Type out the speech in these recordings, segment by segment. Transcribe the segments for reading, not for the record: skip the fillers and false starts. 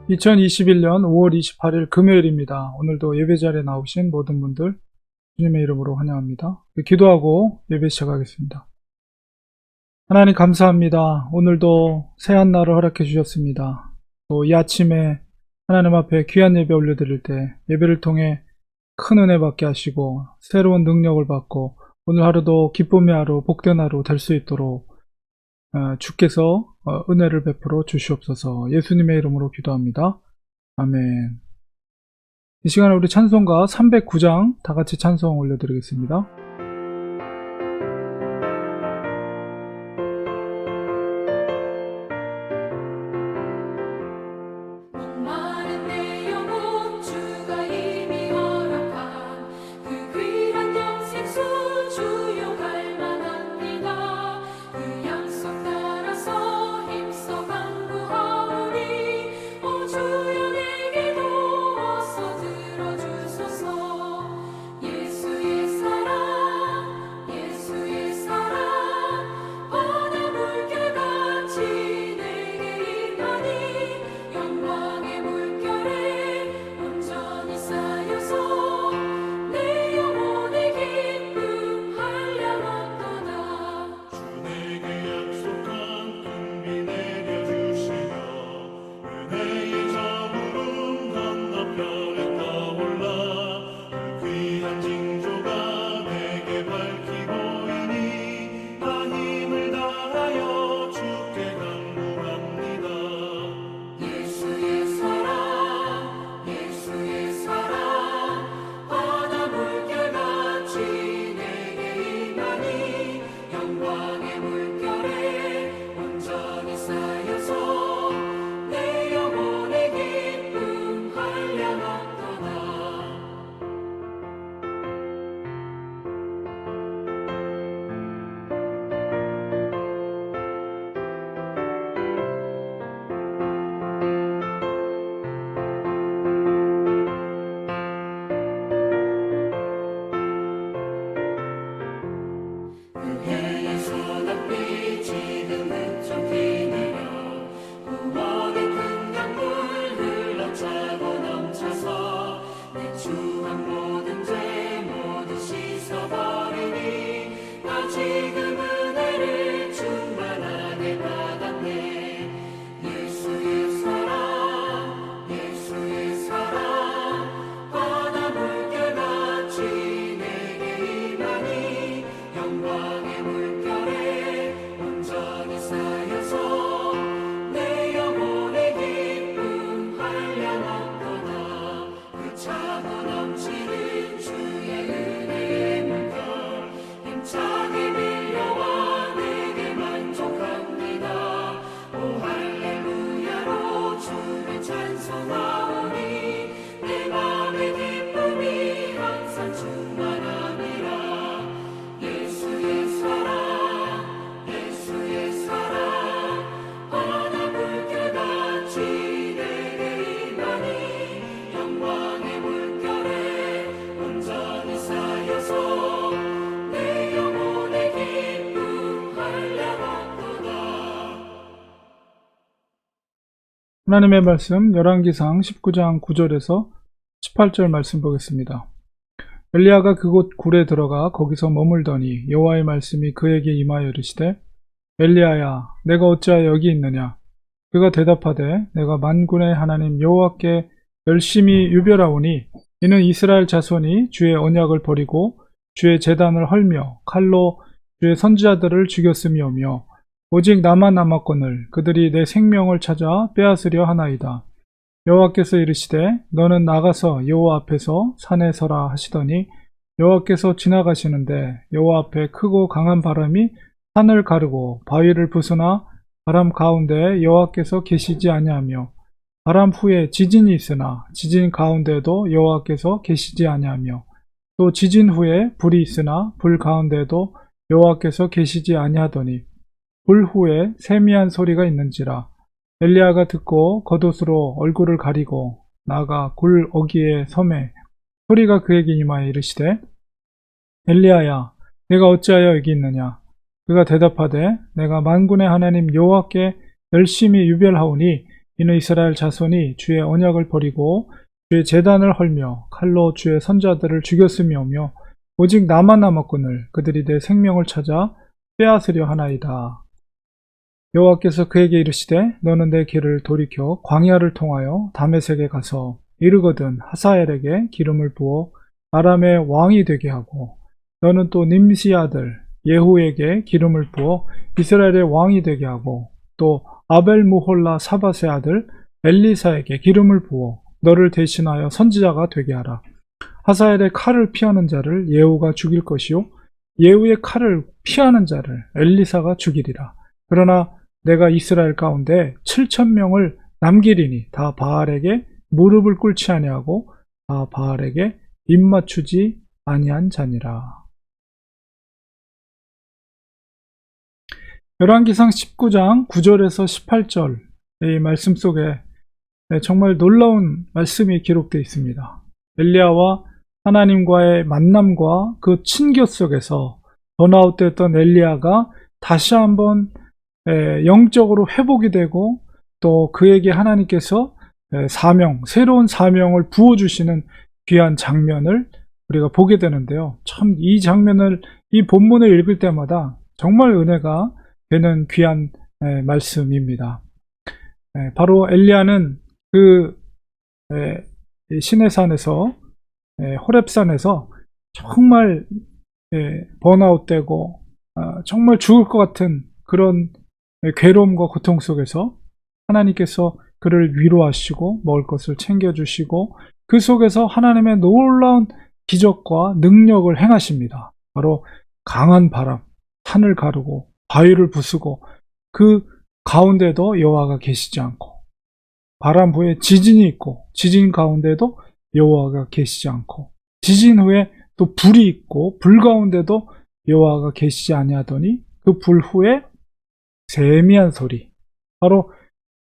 2021년 5월 28일 금요일입니다. 오늘도 예배 자리에 나오신 모든 분들 주님의 이름으로 환영합니다. 기도하고 예배 시작하겠습니다. 하나님 감사합니다. 오늘도 새한 날을 허락해 주셨습니다. 또 이 아침에 하나님 앞에 귀한 예배 올려드릴 때 예배를 통해 큰 은혜 받게 하시고 새로운 능력을 받고 오늘 하루도 기쁨의 하루, 복된 하루 될 수 있도록 주께서 은혜를 베풀어 주시옵소서. 예수님의 이름으로 기도합니다. 아멘. 이 시간에 우리 찬송가 309장 다 같이 찬송 올려드리겠습니다. 하나님의 말씀 열왕기상 19장 9절에서 18절 말씀 보겠습니다. 엘리야가 그곳 굴에 들어가 거기서 머물더니 여호와의 말씀이 그에게 임하여 이르시되 엘리야야 내가 어찌하여 여기 있느냐. 그가 대답하되 내가 만군의 하나님 여호와께 열심히 유별하오니 이는 이스라엘 자손이 주의 언약을 버리고 주의 제단을 헐며 칼로 주의 선지자들을 죽였음이오며 오직 나만 남았거늘 그들이 내 생명을 찾아 빼앗으려 하나이다. 여호와께서 이르시되 너는 나가서 여호와 앞에서 산에 서라 하시더니 여호와께서 지나가시는데 여호와 앞에 크고 강한 바람이 산을 가르고 바위를 부수나 바람 가운데 여호와께서 계시지 아니하며 바람 후에 지진이 있으나 지진 가운데도 여호와께서 계시지 아니하며 또 지진 후에 불이 있으나 불 가운데도 여호와께서 계시지 아니하더니 불 후에 세미한 소리가 있는지라. 엘리야가 듣고 겉옷으로 얼굴을 가리고 나가 굴 어귀에 섬에 소리가 그에게 임하여 이르시되 엘리야야 내가 어찌하여 여기 있느냐. 그가 대답하되 내가 만군의 하나님 여호와께 열심히 유별하오니 이는 이스라엘 자손이 주의 언약을 버리고 주의 제단을 헐며 칼로 주의 선자들을 죽였음이오며 오직 나만 남았거늘 그들이 내 생명을 찾아 빼앗으려 하나이다. 여호와께서 그에게 이르시되 너는 내 길을 돌이켜 광야를 통하여 다메섹에 가서 이르거든 하사엘에게 기름을 부어 아람의 왕이 되게 하고 너는 또 님시 아들 예후에게 기름을 부어 이스라엘의 왕이 되게 하고 또 아벨무홀라 사밧의 아들 엘리사에게 기름을 부어 너를 대신하여 선지자가 되게 하라. 하사엘의 칼을 피하는 자를 예후가 죽일 것이요 예후의 칼을 피하는 자를 엘리사가 죽이리라. 그러나 내가 이스라엘 가운데 7,000명을 남기리니 다 바알에게 무릎을 꿇지 아니하고 다 바알에게 입맞추지 아니한 자니라. 열왕기상 19장 9절에서 18절의 말씀 속에 정말 놀라운 말씀이 기록되어 있습니다. 엘리야와 하나님과의 만남과 그 친교 속에서 번아웃됐던 엘리야가 다시 한번 영적으로 회복이 되고 또 그에게 하나님께서 새로운 사명을 부어주시는 귀한 장면을 우리가 보게 되는데요. 참 이 장면을, 이 본문을 읽을 때마다 정말 은혜가 되는 귀한 말씀입니다. 바로 엘리야는 그 시내산에서 호렙산에서 정말 번아웃되고 정말 죽을 것 같은 그런 괴로움과 고통 속에서 하나님께서 그를 위로하시고 먹을 것을 챙겨주시고 그 속에서 하나님의 놀라운 기적과 능력을 행하십니다. 바로 강한 바람, 산을 가르고 바위를 부수고 그 가운데도 여호와가 계시지 않고 바람 후에 지진이 있고 지진 가운데도 여호와가 계시지 않고 지진 후에 또 불이 있고 불 가운데도 여호와가 계시지 아니하더니 그 불 후에 세미한 소리, 바로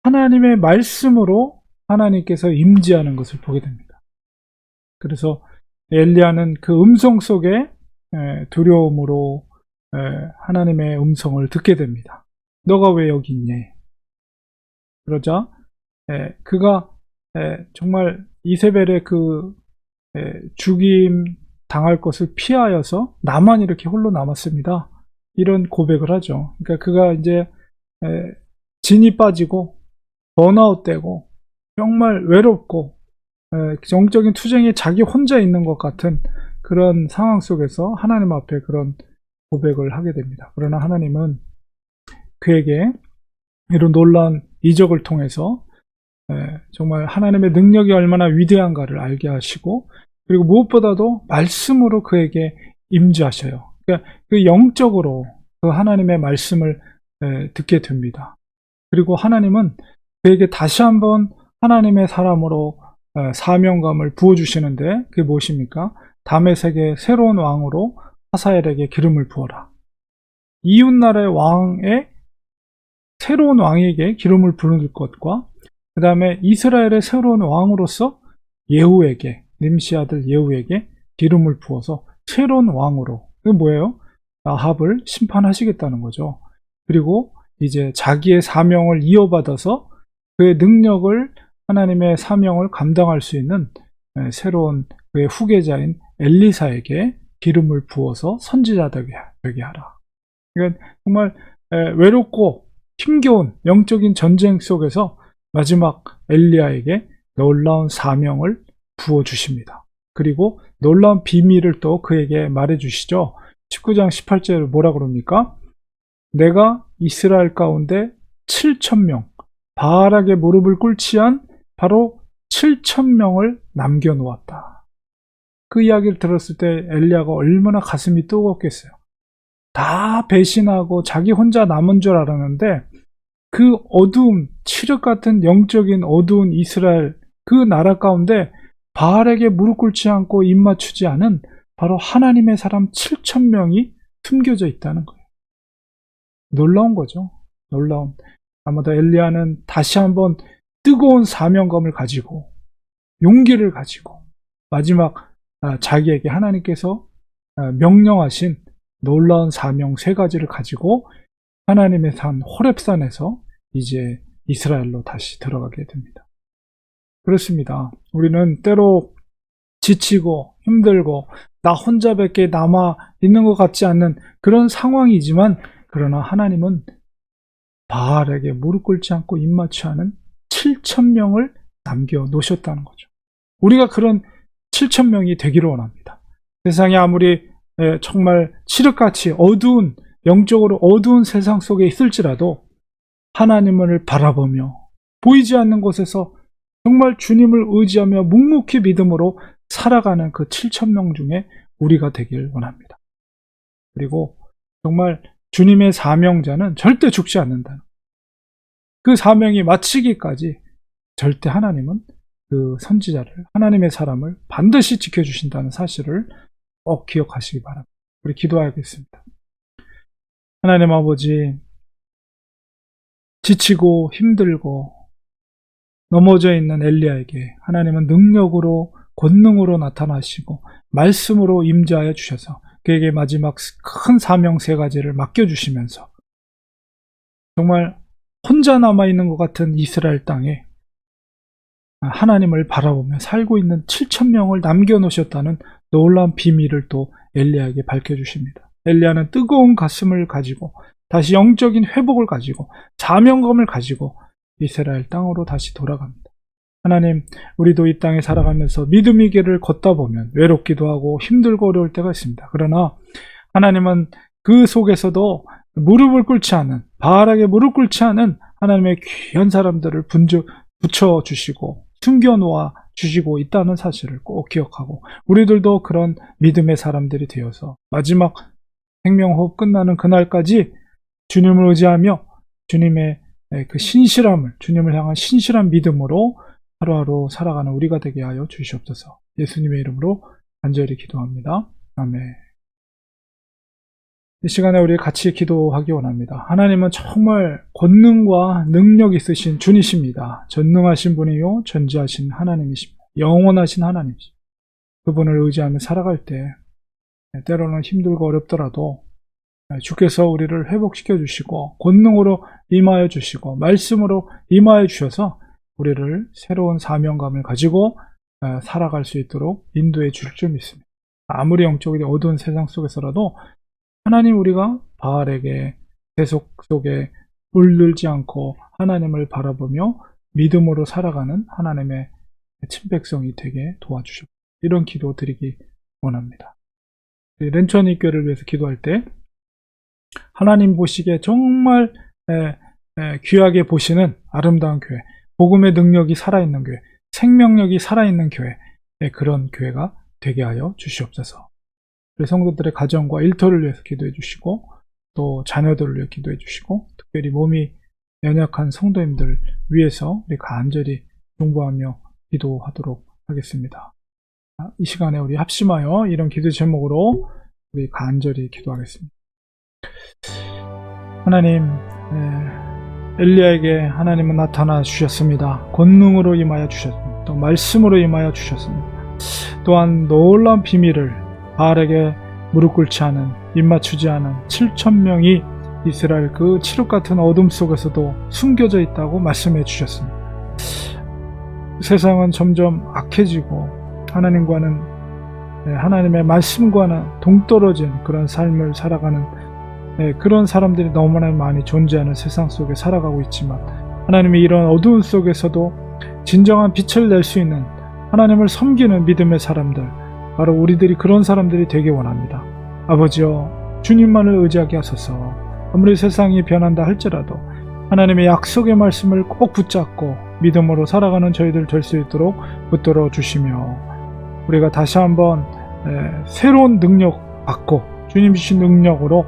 하나님의 말씀으로 하나님께서 임재하는 것을 보게 됩니다. 그래서 엘리야는 그 음성 속에 두려움으로 하나님의 음성을 듣게 됩니다. 너가 왜 여기 있니? 그러자 그가 정말 이세벨의 그 죽임 당할 것을 피하여서 나만 이렇게 홀로 남았습니다. 이런 고백을 하죠. 그러니까 그가 이제 진이 빠지고 번아웃되고 정말 외롭고 정적인 투쟁에 자기 혼자 있는 것 같은 그런 상황 속에서 하나님 앞에 그런 고백을 하게 됩니다. 그러나 하나님은 그에게 이런 놀라운 이적을 통해서 정말 하나님의 능력이 얼마나 위대한가를 알게 하시고 그리고 무엇보다도 말씀으로 그에게 임재하셔요. 그러니까 그 영적으로 그 하나님의 말씀을 듣게 됩니다. 그리고 하나님은 그에게 다시 한번 하나님의 사람으로 사명감을 부어주시는데 그게 무엇입니까? 다메섹의 새로운 왕으로 하사엘에게 기름을 부어라. 이웃나라의 왕의 새로운 왕에게 기름을 부을 것과 그 다음에 이스라엘의 새로운 왕으로서 예후에게, 님시 아들 예후에게 기름을 부어서 새로운 왕으로, 그게 뭐예요? 아합을 심판하시겠다는 거죠. 그리고 이제 자기의 사명을 이어받아서 그의 능력을, 하나님의 사명을 감당할 수 있는 새로운 그의 후계자인 엘리사에게 기름을 부어서 선지자 되게 하라. 그러니까 정말 외롭고 힘겨운 영적인 전쟁 속에서 마지막 엘리야에게 놀라운 사명을 부어주십니다. 그리고 놀라운 비밀을 또 그에게 말해주시죠. 19장 18절에 뭐라 그럽니까? 내가 이스라엘 가운데 7,000명, 바알에게 무릎을 꿇지 않은 바로 7,000명을 남겨놓았다. 그 이야기를 들었을 때 엘리야가 얼마나 가슴이 뜨겁겠어요. 다 배신하고 자기 혼자 남은 줄 알았는데 그 어두움, 칠흑 같은 영적인 어두운 이스라엘 그 나라 가운데 바알에게 무릎 꿇지 않고 입맞추지 않은 바로 하나님의 사람 7,000명이 숨겨져 있다는 거예요. 놀라운 거죠. 놀라운. 아마도 엘리야는 다시 한번 뜨거운 사명감을 가지고 용기를 가지고 마지막 자기에게 하나님께서 명령하신 놀라운 사명 3가지를 가지고 하나님의 산 호렙산에서 이제 이스라엘로 다시 들어가게 됩니다. 그렇습니다. 우리는 때로 지치고 힘들고 나 혼자밖에 남아 있는 것 같지 않는 그런 상황이지만, 그러나 하나님은 바알에게 무릎 꿇지 않고 입맞추 하는 7,000명을 남겨놓으셨다는 거죠. 우리가 그런 7,000명이 되기를 원합니다. 세상이 아무리 정말 칠흑같이 어두운, 영적으로 어두운 세상 속에 있을지라도 하나님을 바라보며 보이지 않는 곳에서 정말 주님을 의지하며 묵묵히 믿음으로 살아가는 그 7,000명 중에 우리가 되길 원합니다. 그리고 정말 주님의 사명자는 절대 죽지 않는다는, 그 사명이 마치기까지 절대 하나님은 그 선지자를, 하나님의 사람을 반드시 지켜주신다는 사실을 꼭 기억하시기 바랍니다. 우리 기도하겠습니다. 하나님 아버지, 지치고 힘들고 넘어져 있는 엘리야에게 하나님은 능력으로, 권능으로 나타나시고 말씀으로 임재하여 주셔서 그에게 마지막 큰 사명 3가지를 맡겨주시면서 정말 혼자 남아있는 것 같은 이스라엘 땅에 하나님을 바라보며 살고 있는 7,000명을 남겨놓으셨다는 놀라운 비밀을 또 엘리야에게 밝혀주십니다. 엘리야는 뜨거운 가슴을 가지고 다시 영적인 회복을 가지고 사명감을 가지고 이스라엘 땅으로 다시 돌아갑니다. 하나님, 우리도 이 땅에 살아가면서 믿음의 길을 걷다 보면 외롭기도 하고 힘들고 어려울 때가 있습니다. 그러나 하나님은 그 속에서도 무릎을 꿇지 않은, 바알에게 무릎 꿇지 않은 하나님의 귀한 사람들을 붙여주시고 숨겨놓아 주시고 있다는 사실을 꼭 기억하고, 우리들도 그런 믿음의 사람들이 되어서 마지막 생명호흡 끝나는 그날까지 주님을 의지하며 주님의 그 신실함을, 주님을 향한 신실한 믿음으로 하루하루 살아가는 우리가 되게 하여 주시옵소서. 예수님의 이름으로 간절히 기도합니다. 아멘. 이 시간에 우리 같이 기도하기 원합니다. 하나님은 정말 권능과 능력 있으신 주님이십니다. 전능하신 분이요 전지하신 하나님이십니다. 영원하신 하나님이십니다. 그분을 의지하며 살아갈 때 때로는 힘들고 어렵더라도 주께서 우리를 회복시켜 주시고 권능으로 임하여 주시고 말씀으로 임하여 주셔서 우리를 새로운 사명감을 가지고 살아갈 수 있도록 인도해 줄 줄 믿습니다. 아무리 영적인 어두운 세상 속에서라도 하나님, 우리가 바알에게 세속 속에 물들지 않고 하나님을 바라보며 믿음으로 살아가는 하나님의 친백성이 되게 도와주시고, 이런 기도 드리기 원합니다. 렌천이 교회를 위해서 기도할 때 하나님 보시기에 정말 귀하게 보시는 아름다운 교회, 복음의 능력이 살아있는 교회, 생명력이 살아있는 교회, 그런 교회가 되게 하여 주시옵소서. 우리 성도들의 가정과 일터를 위해서 기도해 주시고, 또 자녀들을 위해 기도해 주시고, 특별히 몸이 연약한 성도님들 위해서 우리 간절히 중보하며 기도하도록 하겠습니다. 이 시간에 우리 합심하여 이런 기도 제목으로 우리 간절히 기도하겠습니다. 하나님, 엘리야에게 하나님은 나타나 주셨습니다. 권능으로 임하여 주셨습니다. 또 말씀으로 임하여 주셨습니다. 또한 놀라운 비밀을 바알에게 무릎 꿇지 않은, 입맞추지 않은 7,000명이 이스라엘 그 칠흑 같은 어둠 속에서도 숨겨져 있다고 말씀해 주셨습니다. 세상은 점점 악해지고 하나님의 말씀과는 동떨어진 그런 삶을 살아가는 그런 사람들이 너무나 많이 존재하는 세상 속에 살아가고 있지만, 하나님이 이런 어두운 속에서도 진정한 빛을 낼 수 있는 하나님을 섬기는 믿음의 사람들, 바로 우리들이 그런 사람들이 되기 원합니다. 아버지여, 주님만을 의지하게 하소서. 아무리 세상이 변한다 할지라도 하나님의 약속의 말씀을 꼭 붙잡고 믿음으로 살아가는 저희들 될 수 있도록 붙들어 주시며, 우리가 다시 한번 새로운 능력 받고 주님 주신 능력으로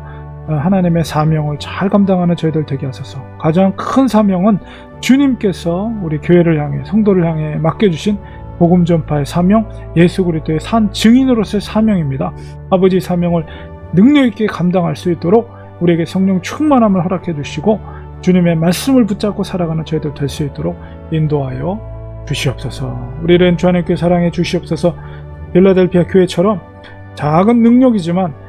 하나님의 사명을 잘 감당하는 저희들 되게 하소서. 가장 큰 사명은 주님께서 우리 교회를 향해, 성도를 향해 맡겨주신 복음 전파의 사명, 예수 그리스도의 산 증인으로서의 사명입니다. 아버지 사명을 능력 있게 감당할 수 있도록 우리에게 성령 충만함을 허락해 주시고, 주님의 말씀을 붙잡고 살아가는 저희들 될 수 있도록 인도하여 주시옵소서. 우리를 주 안에 사랑해 주시옵소서. 필라델피아 교회처럼 작은 능력이지만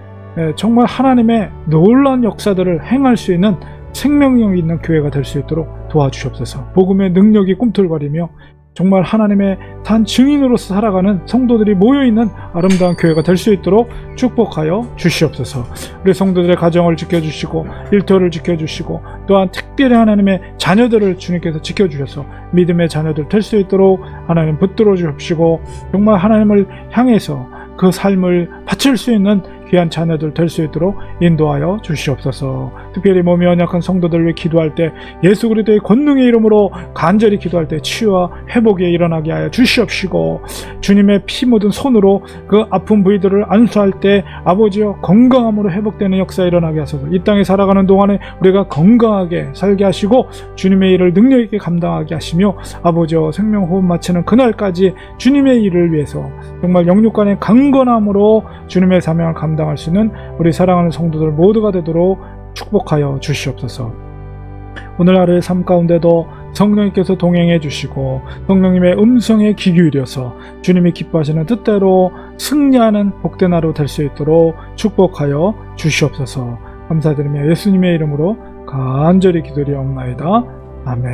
정말 하나님의 놀라운 역사들을 행할 수 있는 생명력 있는 교회가 될 수 있도록 도와주시옵소서. 복음의 능력이 꿈틀거리며 정말 하나님의 단 증인으로서 살아가는 성도들이 모여있는 아름다운 교회가 될 수 있도록 축복하여 주시옵소서. 우리 성도들의 가정을 지켜주시고 일터를 지켜주시고 또한 특별히 하나님의 자녀들을 주님께서 지켜주셔서 믿음의 자녀들 될 수 있도록 하나님 붙들어 주십시고 정말 하나님을 향해서 그 삶을 바칠 수 있는 귀한 자녀들 될 수 있도록 인도하여 주시옵소서. 특별히 몸이 연약한 성도들 위해 기도할 때 예수 그리스도의 권능의 이름으로 간절히 기도할 때 치유와 회복이 일어나게 하여 주시옵시고 주님의 피 묻은 손으로 그 아픈 부위들을 안수할 때 아버지여 건강함으로 회복되는 역사 일어나게 하소서. 이 땅에 살아가는 동안에 우리가 건강하게 살게 하시고 주님의 일을 능력 있게 감당하게 하시며 아버지여 생명호흡 마치는 그날까지 주님의 일을 위해서 정말 영육간의 강건함으로 주님의 사명을 감당할 수 있는 우리 사랑하는 성도들 모두가 되도록 축복하여 주시옵소서. 오늘 하루의 삶 가운데도 성령님께서 동행해 주시고 성령님의 음성에 귀 기울여서 주님이 기뻐하시는 뜻대로 승리하는 복된 하루 될 수 있도록 축복하여 주시옵소서. 감사드리며 예수님의 이름으로 간절히 기도드리옵나이다. 아멘.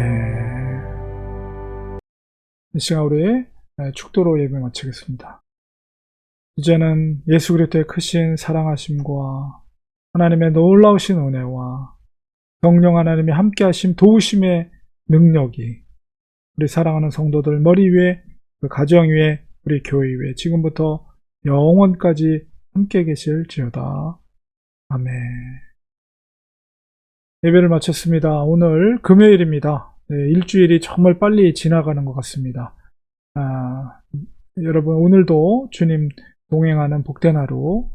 이 시간 우리 축도로 예배 마치겠습니다. 이제는 예수 그리스도의 크신 사랑하심과 하나님의 놀라우신 은혜와 성령 하나님이 함께하심 도우심의 능력이 우리 사랑하는 성도들 머리 위에 그 가정 위에 우리 교회 위에 지금부터 영원까지 함께 계실지어다. 아멘. 예배를 마쳤습니다. 오늘 금요일입니다. 일주일이 정말 빨리 지나가는 것 같습니다. 여러분 오늘도 주님 동행하는 복된 하루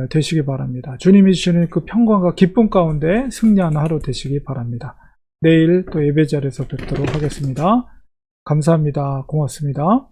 되시기 바랍니다. 주님이 주시는 그 평강과 기쁨 가운데 승리하는 하루 되시기 바랍니다. 내일 또 예배 자리에서 뵙도록 하겠습니다. 감사합니다. 고맙습니다.